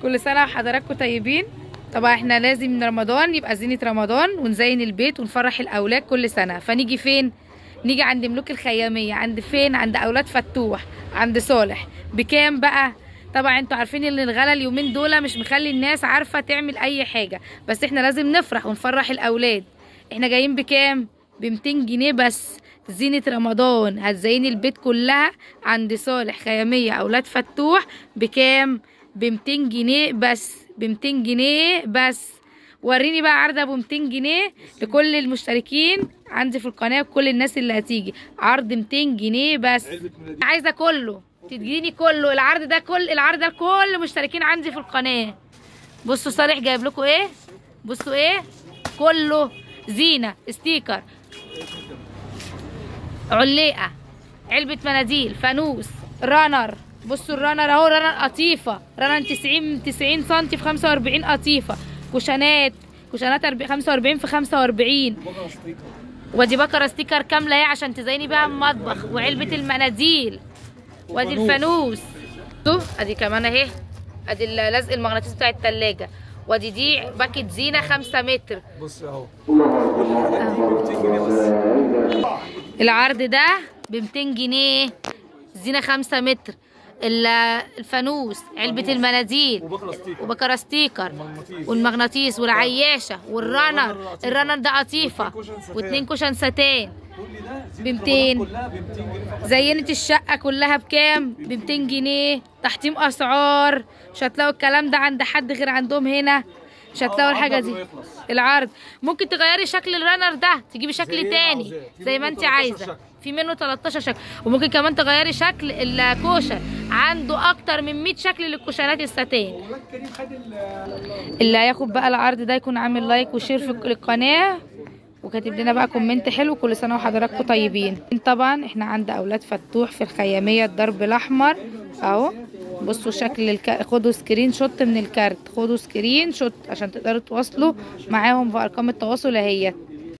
كل سنة وحضراتكم طيبين. طبعا احنا لازم رمضان يبقى زينة رمضان ونزين البيت ونفرح الأولاد كل سنة. فنيجي فين؟ نيجي عند ملوك الخيامية. عند فين؟ عند أولاد فتوح، عند صالح. بكام بقى؟ طبعا انتوا عارفين ان الغلا اليومين دول مش مخلي الناس عارفة تعمل أي حاجة، بس احنا لازم نفرح ونفرح الأولاد. احنا جايين بكام؟ ب200 جنيه بس. زينة رمضان هتزين البيت كلها عند صالح خيامية أولاد فتوح. بكام؟ ب200 جنيه بس. ب200 جنيه بس. وريني بقى عرض ابو 200 جنيه لكل المشتركين عندي في القناه وكل الناس اللي هتيجي. عرض 200 جنيه بس. عايزه كله تديني كله العرض ده، كل العرض ده لكل مشتركين عندي في القناه. بصوا صالح جايب لكم ايه، بصوا ايه، كله زينه، ستيكر، علقه، علبه مناديل، فانوس، رانر. بصوا الرانر اهو، رانر قطيفه، رانر 90 سم في 45 قطيفه. كوشانات 45 في 45. ودي بكره ستيكر كامله اهي عشان تزيني بيها المطبخ. وعلبه المناديل، وادي الفانوس. ادي كمان اهي، ادي اللزق المغناطيسي بتاع التلاجة. ودي دي باكت زينه 5 متر. بص اهو العرض ده ب 200 جنيه. زينه 5 متر. الفانوس، علبة المناديل، وبكرة ستيكر، والمغناطيس، والعياشة، والرنر. الرنر ده قطيفة، و2 كوشن ستان ب 200. زينت الشقة كلها بكام؟ ب 200 جنيه. تحطيم أسعار، مش هتلاقوا الكلام ده عند حد غير عندهم هنا. مش هتلاقوا الحاجة دي. العرض ممكن تغيري شكل الرنر ده، تجيبي شكل تاني زي ما انت عايزة. في منه 13 شكل. وممكن كمان تغيري شكل الكوشن، عنده اكتر من 100 شكل للكوشنات الستان. اللي هياخد بقى العرض ده يكون عامل لايك وشير في القناه وكاتب لنا بقى كومنت حلو. كل سنه وحضراتكم طيبين. طبعا احنا عند اولاد فتوح في الخياميه الدرب الاحمر اهو. بصوا شكل خدوا سكرين شوت من الكارت، خدوا سكرين شوت عشان تقدروا تواصلوا معاهم بارقام التواصل اهيت.